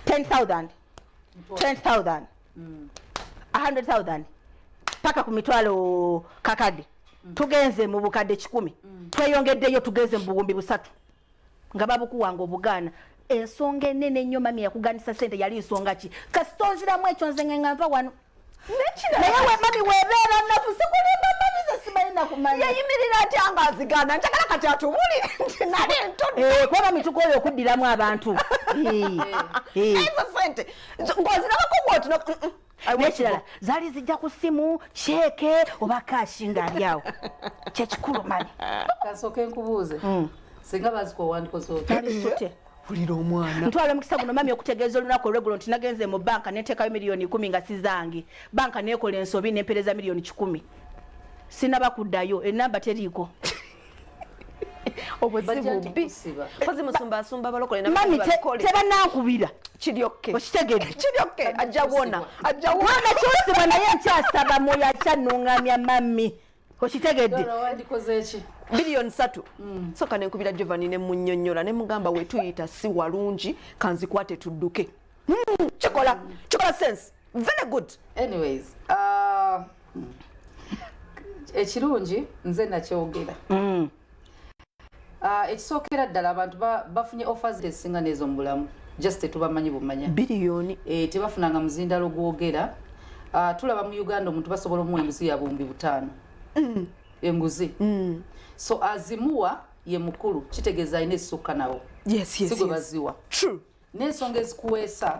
10,000 20,000 100,000 paka ku mitwalo kakade tugenze mu bukade 10 tweyongeddeyo tugenze mu buwumbi 3 nga babukuwanga obugana ensonga enene nnyo mami yakuganisa sente yali nsonga ki kasitonziramu ekyo nze ngamba wano naye we mami webeera nafu sikulimba mami ze sibalina kumanya yayimirira ati angazigana njagala kati atubulire nti nali entono kuba mituko oyo okuddiramu abantu ezo sente ng'ozirabako bw'oti nekirala zaali zijja ku ssimu kyeke oba kashi ngaali awo kyekikulu mami kasooke nkubuuze singa bazikuwandikoze tute pulira omwana ntwala omukisa guno mami okutegeeza olunaku olwegulo nti nagenze mu banka neteekayo miliyoni 10 nga sizange banka neekola ensobi nempereza miliyoni 10 sinaba kuddayo enamba teriiko obuzibu kozi musumba balokole na mami tebanankubira kiryokke okitegedde kiryokke ajja wona mwana kyosibwa naye nkyasaba moyo akyannuŋŋamya mami okitegedde wandikoze eki biliyoni 3 soka nenkubira Giovanni ne munnyonnyola ne mugamba we tuyita si walungi kanzikwate tudduke kikola sense very good anyways ekirungi nze nakyogera ekisookera ddala abantu bafunye offers ezisinga n'ezo mu bulamu just tetubamanyi bumanya biliyoni tebafunanga muzindalo gwogera tulaba mu Uganda omuntu basobola omuwa enguzi ya buwumbi 5 enguzi so azimuwa ye mukulu kitegeeza alina essuka nawo sigwe baziwa n'ensonga ezikuweesa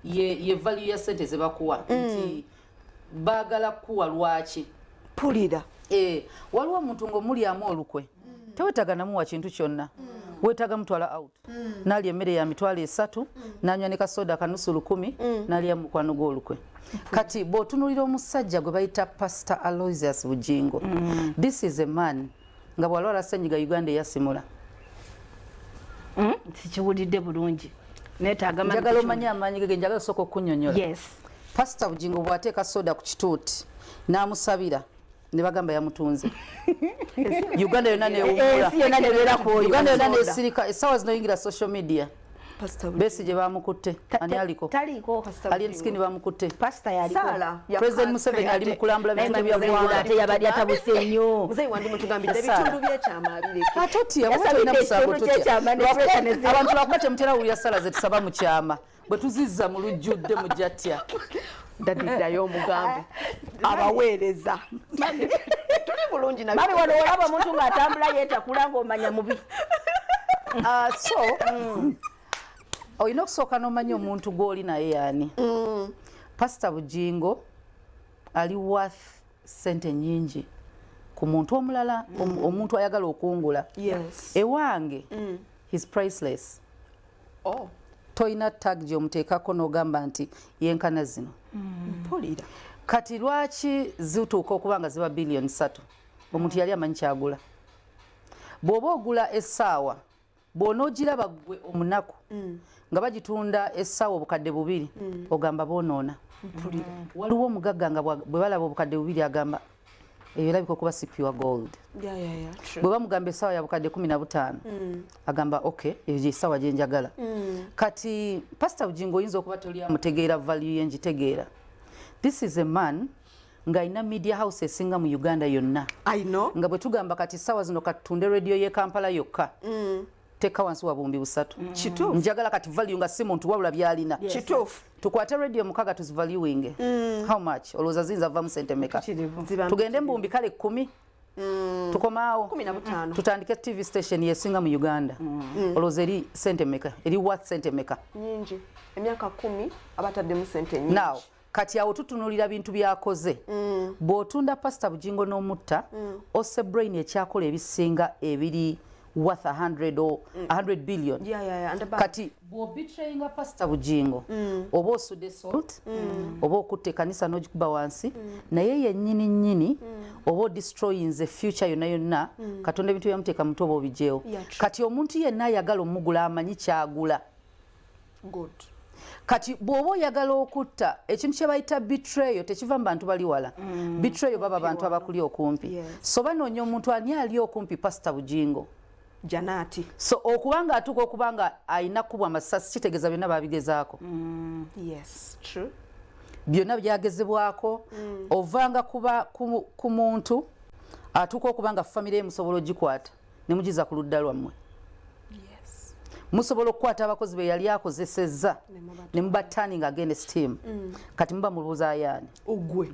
ye value ya sente ze bakuwa nti baagala kukuwa lwaki pulira waliwo omuntu ng'omulyamu olukwe tewetaaga namuwa kintu kyonna weetaaga mutwala out n'alya emmere ya mitwalo 3 n'anywa ne kasoda kanusu 10 n'alya mukwano gw'olukwe kati bw'otunuulira omusajja gwe bayita Pastor Aloysius Bujingo this is a man nga bw'alwala ssenyiga Uganda eyasimula sikiwulidde bulungi neetaaga njagala omanye amaanyi gege njagala osooka okunnyonnyola yes Pastor Bujingo bw'ateeka soda ku kituuti n'amusabira ne bagamba yamutunze Uganda yonna neewuula Uganda yonna neesirika essaawa zino oyingira social media Besigye bamukutte ani aliko taliiko alienskini bamukutte President Museveni ali mu kulambula bitundu bya ggwanga ate yabadde atabuse nnyo muzeyi wandi mutugambidde ebitundu by'ekyama abireke atotya bwatolina musango totya abantu lwakuba temutera wulira sala ze tusaba mu kyama bwe tuzizza mu lujjudde mujjatya dadiddayo omugambe abaweereza tuli bulungi mami wano olaba omuntu ng'atambula yeetakula ng'omanya mubi so olina okusooka n'omanya omuntu gw'oli naye yaani Pastor Bujingo ali worth sente nyingi ku muntu omulala omuntu ayagala okungula ewange his priceless toyina tag gy'omuteekako n'ogamba nti yenkana zino pulira kati lwaki zituuka okuba nga ziba biliyoni 3 omuntu yali amanyi kyagula bw'oba ogula essaawa bw'onoogiraba gwe omunaku nga bagitunda essaawa obukadde 2 ogamba boonoona waliwo omugagga nga bwe balaba obukadde 2 agamba eyo erabika okuba si pure gold bwe bamugamba essaawa ya bukadde 15 agamba okay eyo gyessaawa gye njagala kati Pastor Bujingo oyinza okuba toli amutegeera value ye ngitegeera this is a man nga alina media house esinga mu Uganda yonna nga bwe tugamba kati essaawa zino katutunde radio ye Kampala yokka teka wansi wa buwumbi 3 njagala kati value nga si muntu wabula byalina tukwate radio mukaga tuzivaluing how much olowooza ziyinza vaamu sente meka tugende mu buwumbi kale 10 tukomaawo 15 tutandike TV station yesinga mu Uganda olowooza eri sente meka eri what sente meka nyingi emyaka 10 abataddemu sente nyingi now kati awo tutunulira bintu byakoze bw'otunda Pastor Bujingo n'omutta ose brain ekyakola ebisinga ebiri worth 100 or 100 billion kati bw'obetrayinga Pastor Bujingo oba osudde salt oba okutte kanisa n'ogikuba wansi naye yennyini nnyini oba destroyinze future yonna yonna katonda ebintu byamuteeka muto oba obijeewo kati omuntu yenna ayagala omugula amanyi kyagula kati bw'oba oyagala okutta ekintu kye bayita betrayal tekiva mu bantu bali wala betrayal baba bantu abakuli okumpi so banoonya omuntu ani ali okumpi Pastor Bujingo Janaati. So okubanga atuuka okubanga ayina kubwa amasasi kitegeeza byonna babigezaako. Yes, true. Byonna byagezebwako ovanga kuba ku muntu atuuka okubanga famire musobola ogikwata ne mugiza ku ludda lwammwe. Yes. Musobola okukwata abakozi be yali akozesezza ne muba turning against him. Kati muba mulowooza yaani. Ogwe.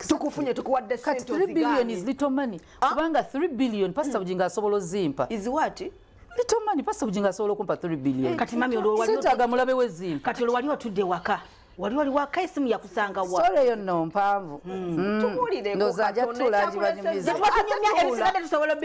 Tukufunye tukuwadde Kati sente 3 billion is little money. Kubanga 3 billion Pastor Bujinga asobola ozimpa. Is what? Little money Pastor Bujinga asobola okumpa 3 billion. Kati mami olwo wali Sitaaga mulabe wezimpa. kati olwo wali otudde waka. Wali waka esimu yakusanga wa. Story eyo nno mpanvu. Tumuulire Ndowooza ajja tutuula agibanyumiza. Watunyumya ebisigadde tusobola